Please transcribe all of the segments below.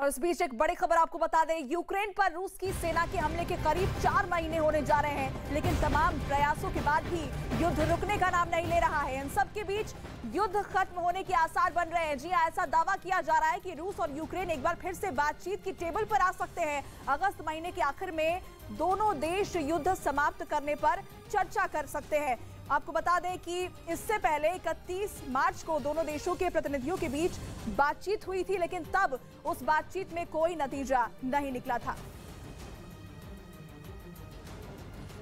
और इस बीच एक बड़ी खबर आपको बता दें, यूक्रेन पर रूस की सेना के हमले के करीब 4 महीने होने जा रहे हैं, लेकिन तमाम प्रयासों के बाद भी युद्ध रुकने का नाम नहीं ले रहा है। इन सब के बीच युद्ध खत्म होने के आसार बन रहे हैं। जी हां, ऐसा दावा किया जा रहा है कि रूस और यूक्रेन एक बार फिर से बातचीत की टेबल पर आ सकते हैं। अगस्त महीने के आखिर में दोनों देश युद्ध समाप्त करने पर चर्चा कर सकते हैं। आपको बता दें कि इससे पहले 31 मार्च को दोनों देशों के प्रतिनिधियों के बीच बातचीत हुई थी, लेकिन तब उस बातचीत में कोई नतीजा नहीं निकला था।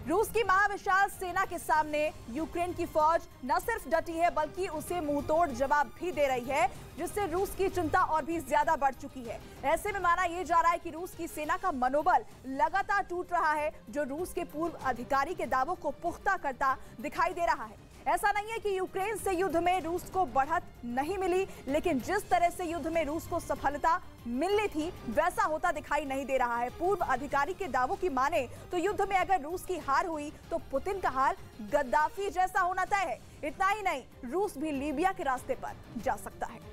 रूस की महाविशाल सेना के सामने यूक्रेन की फौज न सिर्फ डटी है, बल्कि उसे मुंहतोड़ जवाब भी दे रही है, जिससे रूस की चिंता और भी ज्यादा बढ़ चुकी है। ऐसे में माना यह जा रहा है कि रूस की सेना का मनोबल लगातार टूट रहा है, जो रूस के पूर्व अधिकारी के दावों को पुख्ता करता दिखाई दे रहा है। ऐसा नहीं है कि यूक्रेन से युद्ध में रूस को बढ़त नहीं मिली, लेकिन जिस तरह से युद्ध में रूस को सफलता मिलनी थी वैसा होता दिखाई नहीं दे रहा है। पूर्व अधिकारी के दावों की माने तो युद्ध में अगर रूस की हार हुई तो पुतिन का हाल गद्दाफी जैसा होना तय है। इतना ही नहीं, रूस भी लीबिया के रास्ते पर जा सकता है।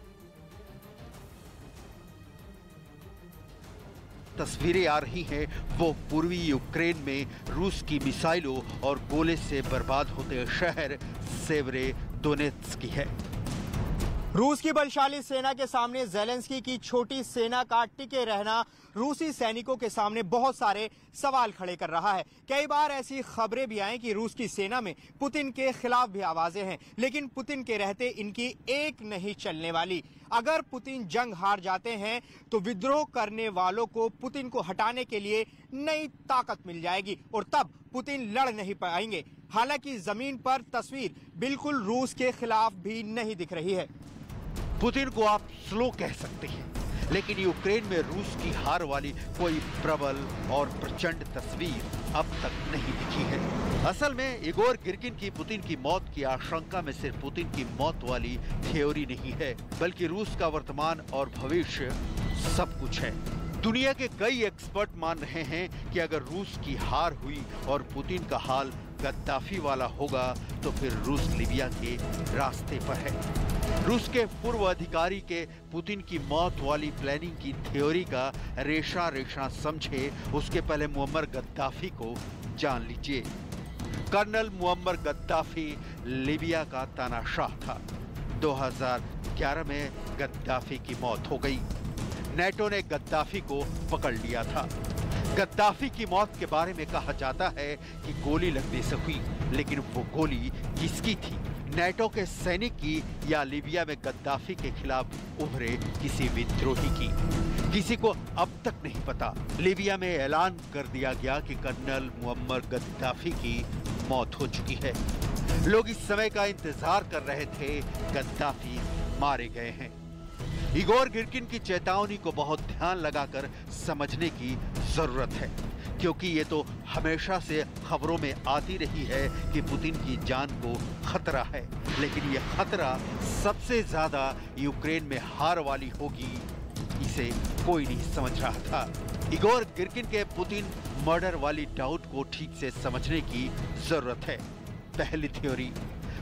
तस्वीरें आ रही हैं वो पूर्वी यूक्रेन में रूस की मिसाइलों और गोले से बर्बाद होते शहर सेवेरोडोनेत्स्क की है। रूस की बलशाली सेना के सामने ज़ेलेंस्की की छोटी सेना का टिके रहना रूसी सैनिकों के सामने बहुत सारे सवाल खड़े कर रहा है। कई बार ऐसी खबरें भी आई कि रूस की सेना में पुतिन के खिलाफ भी आवाजें हैं, लेकिन पुतिन के रहते इनकी एक नहीं चलने वाली। अगर पुतिन जंग हार जाते हैं तो विद्रोह करने वालों को पुतिन को हटाने के लिए नई ताकत मिल जाएगी और तब पुतिन लड़ नहीं पाएंगे। हालांकि जमीन पर तस्वीर बिल्कुल रूस के खिलाफ भी नहीं दिख रही है। पुतिन को आप स्लो कह सकते हैं, लेकिन यूक्रेन में रूस की हार वाली कोई प्रबल और प्रचंड तस्वीर अब तक नहीं दिखी है। असल में इगोर गिर्किन की पुतिन की मौत की आशंका में सिर्फ पुतिन की मौत वाली थ्योरी नहीं है, बल्कि रूस का वर्तमान और भविष्य सब कुछ है। दुनिया के कई एक्सपर्ट मान रहे हैं कि अगर रूस की हार हुई और पुतिन का हाल गद्दाफी वाला होगा तो फिर रूस लीबिया के रास्ते पर है। रूस के पूर्व अधिकारी के पुतिन की मौत वाली प्लानिंग की थ्योरी का रेशा रेशा समझे उसके पहले मुअम्मर गद्दाफी को जान लीजिए। कर्नल मुअम्मर गद्दाफी लीबिया का तानाशाह था। 2011 में गद्दाफी की मौत हो गई। नेटो ने गद्दाफी को पकड़ लिया था। गद्दाफी की मौत के बारे में कहा जाता है कि गोली लगने से हुई, लेकिन वो गोली किसकी थी? नेटो के सैनिक की या लीबिया में गद्दाफी के खिलाफ उभरे किसी विद्रोही की? किसी को अब तक नहीं पता। लीबिया में ऐलान कर दिया गया कि कर्नल मुअम्मर गद्दाफी की मौत हो चुकी है। लोग इस समय का इंतजार कर रहे थे, गद्दाफी मारे गए हैं। इगोर गिर्किन की चेतावनी को बहुत ध्यान लगाकर समझने की जरूरत है, क्योंकि ये तो हमेशा से खबरों में आती रही है कि पुतिन की जान को खतरा है, लेकिन ये खतरा सबसे ज्यादा यूक्रेन में हार वाली होगी, इसे कोई नहीं समझ रहा था। इगोर गिर्किन के पुतिन मर्डर वाली डाउट को ठीक से समझने की जरूरत है। पहली थ्योरी,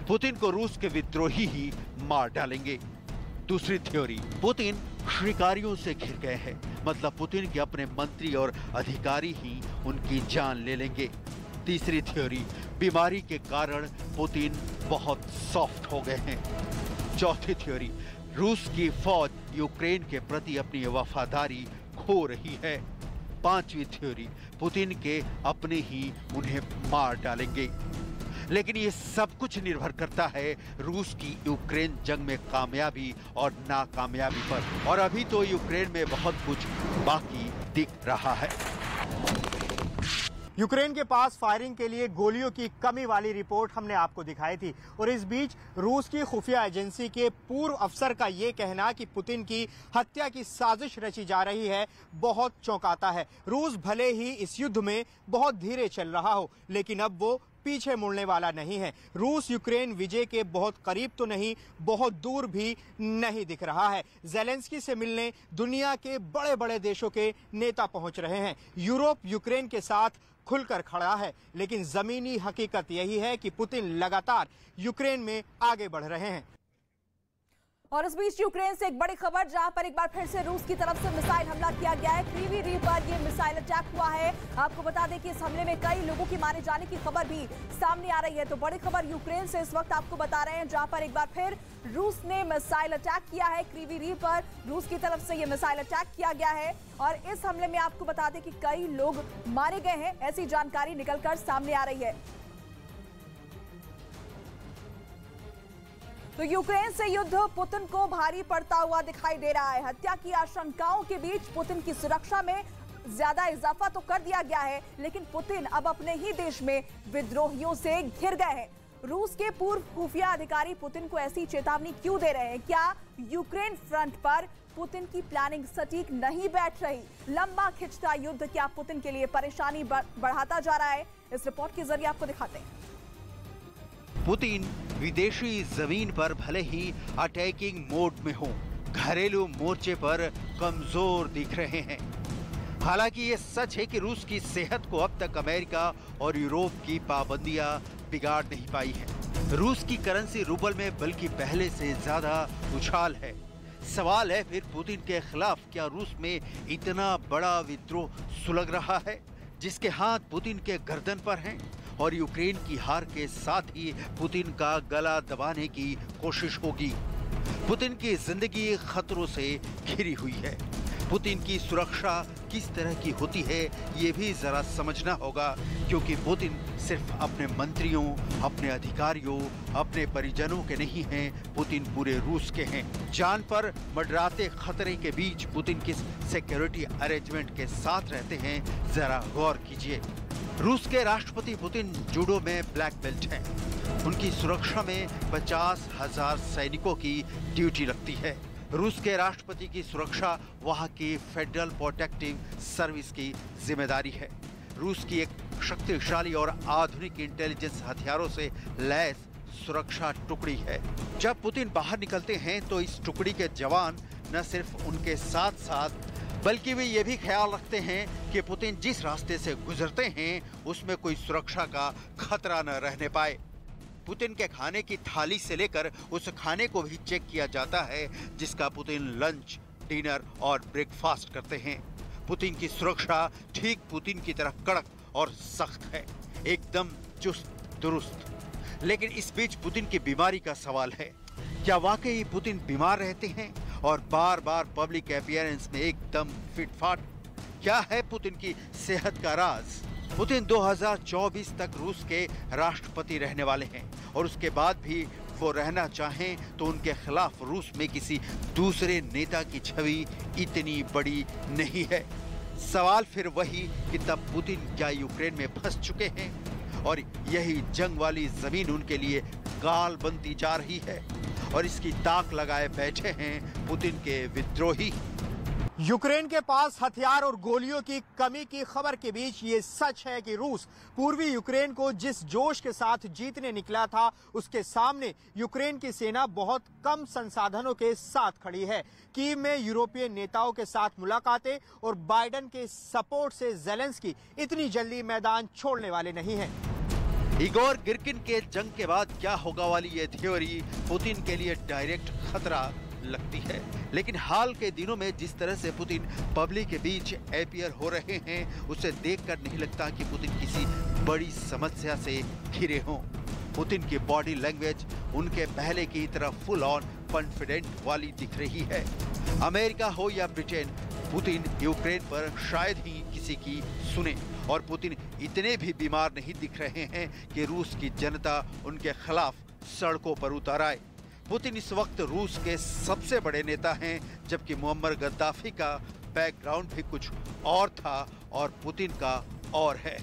पुतिन को रूस के विद्रोही ही मार डालेंगे। दूसरी थ्योरी, पुतिन शिकारियों से घिर गए हैं, मतलब पुतिन के अपने मंत्री और अधिकारी ही उनकी जान ले लेंगे। तीसरी थ्योरी, बीमारी के कारण पुतिन बहुत सॉफ्ट हो गए हैं। चौथी थ्योरी, रूस की फौज यूक्रेन के प्रति अपनी वफादारी खो रही है। पांचवी थ्योरी, पुतिन के अपने ही उन्हें मार डालेंगे। लेकिन ये सब कुछ निर्भर करता है रूस की यूक्रेन जंग में कामयाबी और नाकामयाबी पर, और अभी तो यूक्रेन में बहुत कुछ बाकी दिख रहा है। यूक्रेन के पास फायरिंग के लिए गोलियों की कमी वाली रिपोर्ट हमने आपको दिखाई थी, और इस बीच रूस की खुफिया एजेंसी के पूर्व अफसर का ये कहना कि पुतिन की हत्या की साजिश रची जा रही है बहुत चौंकाता है। रूस भले ही इस युद्ध में बहुत धीरे चल रहा हो, लेकिन अब वो पीछे मुड़ने वाला नहीं है। रूस यूक्रेन विजय के बहुत करीब तो नहीं, बहुत दूर भी नहीं दिख रहा है। ज़ेलेंस्की से मिलने दुनिया के बड़े बड़े देशों के नेता पहुंच रहे हैं। यूरोप यूक्रेन के साथ खुलकर खड़ा है, लेकिन जमीनी हकीकत यही है कि पुतिन लगातार यूक्रेन में आगे बढ़ रहे हैं। और इस बीच यूक्रेन से एक बड़ी खबर, जहां पर एक बार फिर से रूस की तरफ से मिसाइल हमला किया गया है। क्रीवी रीव पर ये मिसाइल अटैक हुआ है। आपको बता दें कि इस हमले में कई लोगों की मारे जाने की खबर भी सामने आ रही है। तो बड़ी खबर यूक्रेन से इस वक्त आपको बता रहे हैं, जहां पर एक बार फिर रूस ने मिसाइल अटैक किया है। क्रीवी रीव पर रूस की तरफ से ये मिसाइल अटैक किया गया है और इस हमले में आपको बता दें कि कई लोग मारे गए हैं, ऐसी जानकारी निकलकर सामने आ रही है। तो यूक्रेन से युद्ध पुतिन को भारी पड़ता हुआ दिखाई दे रहा है। हत्या की आशंकाओं के बीच पुतिन की सुरक्षा में ज्यादा इजाफा तो कर दिया गया है, लेकिन पुतिन अब अपने ही देश में विद्रोहियों से घिर गए हैं। रूस के पूर्व खुफिया अधिकारी पुतिन को ऐसी चेतावनी क्यों दे रहे हैं? क्या यूक्रेन फ्रंट पर पुतिन की प्लानिंग सटीक नहीं बैठ रही? लंबा खिंचता युद्ध क्या पुतिन के लिए परेशानी बढ़ाता जा रहा है? इस रिपोर्ट के जरिए आपको दिखाते हैं। पुतिन विदेशी जमीन पर भले ही अटैकिंग मोड में हो, घरेलू मोर्चे पर कमजोर दिख रहे हैं। हालांकि ये सच है कि रूस की सेहत को अब तक अमेरिका और यूरोप की पाबंदियां बिगाड़ नहीं पाई है। रूस की करेंसी रूबल में बल्कि पहले से ज्यादा उछाल है। सवाल है फिर पुतिन के खिलाफ क्या रूस में इतना बड़ा विद्रोह सुलग रहा है जिसके हाथ पुतिन के गर्दन पर हैं और यूक्रेन की हार के साथ ही पुतिन का गला दबाने की कोशिश होगी। पुतिन की जिंदगी खतरों से घिरी हुई है। पुतिन की सुरक्षा किस तरह की होती है ये भी जरा समझना होगा, क्योंकि पुतिन सिर्फ अपने मंत्रियों, अपने अधिकारियों, अपने परिजनों के नहीं हैं, पुतिन पूरे रूस के हैं। जान पर मंडराते खतरे के बीच पुतिन किस सिक्योरिटी अरेंजमेंट के साथ रहते हैं, जरा गौर कीजिए। रूस के राष्ट्रपति पुतिन जूडो में ब्लैक बेल्ट हैं। उनकी सुरक्षा में 50,000 सैनिकों की ड्यूटी लगती है। रूस के राष्ट्रपति की सुरक्षा वहां की फेडरल प्रोटेक्टिव सर्विस की जिम्मेदारी है। रूस की एक शक्तिशाली और आधुनिक इंटेलिजेंस हथियारों से लैस सुरक्षा टुकड़ी है। जब पुतिन बाहर निकलते हैं तो इस टुकड़ी के जवान न सिर्फ उनके साथ साथ बल्कि वे ये भी ख्याल रखते हैं कि पुतिन जिस रास्ते से गुजरते हैं उसमें कोई सुरक्षा का खतरा न रहने पाए। पुतिन के खाने की थाली से लेकर उस खाने को भी चेक किया जाता है जिसका पुतिन लंच, डिनर और ब्रेकफास्ट करते हैं। पुतिन की सुरक्षा ठीक पुतिन की तरह कड़क और सख्त है, एकदम चुस्त दुरुस्त। लेकिन इस बीच पुतिन की बीमारी का सवाल है। क्या वाकई पुतिन बीमार रहते हैं और बार बार पब्लिक अपीयरेंस में एकदम फिटफाट? क्या है पुतिन की सेहत का राज? पुतिन 2024 तक रूस के राष्ट्रपति रहने वाले हैं और उसके बाद भी वो रहना चाहें तो उनके खिलाफ रूस में किसी दूसरे नेता की छवि इतनी बड़ी नहीं है। सवाल फिर वही कि तब पुतिन क्या यूक्रेन में फंस चुके हैं और यही जंग वाली जमीन उनके लिए गाल बनती जा रही है और इसकी ताक लगाए बैठे हैं पुतिन के विद्रोही। यूक्रेन के पास हथियार और गोलियों की कमी की खबर के बीच ये सच है कि रूस पूर्वी यूक्रेन को जिस जोश के साथ जीतने निकला था, उसके सामने यूक्रेन की सेना बहुत कम संसाधनों के साथ खड़ी है। कीव में यूरोपीय नेताओं के साथ मुलाकातें और बाइडेन के सपोर्ट से ज़ेलेंस्की इतनी जल्दी मैदान छोड़ने वाले नहीं हैं। इगोर गिर्किन के जंग के बाद क्या होगा वाली ये थ्योरी पुतिन के लिए डायरेक्ट खतरा लगती है। लेकिन हाल के दिनों में जिस तरह से पुतिन पब्लिक के बीच अपीयर हो रहे हैं, उसे देखकर नहीं लगता कि पुतिन किसी बड़ी समस्या से घिरे हों। पुतिन की बॉडी लैंग्वेज उनके पहले की तरह फुल ऑन कॉन्फिडेंट वाली दिख रही है। अमेरिका हो या ब्रिटेन, पुतिन यूक्रेन पर शायद ही किसी की सुने और पुतिन इतने भी बीमार नहीं दिख रहे हैं कि रूस की जनता उनके खिलाफ सड़कों पर उतर आए। पुतिन इस वक्त रूस के सबसे बड़े नेता हैं, जबकि मुअम्मर गद्दाफी का बैकग्राउंड भी कुछ और था और पुतिन का और है।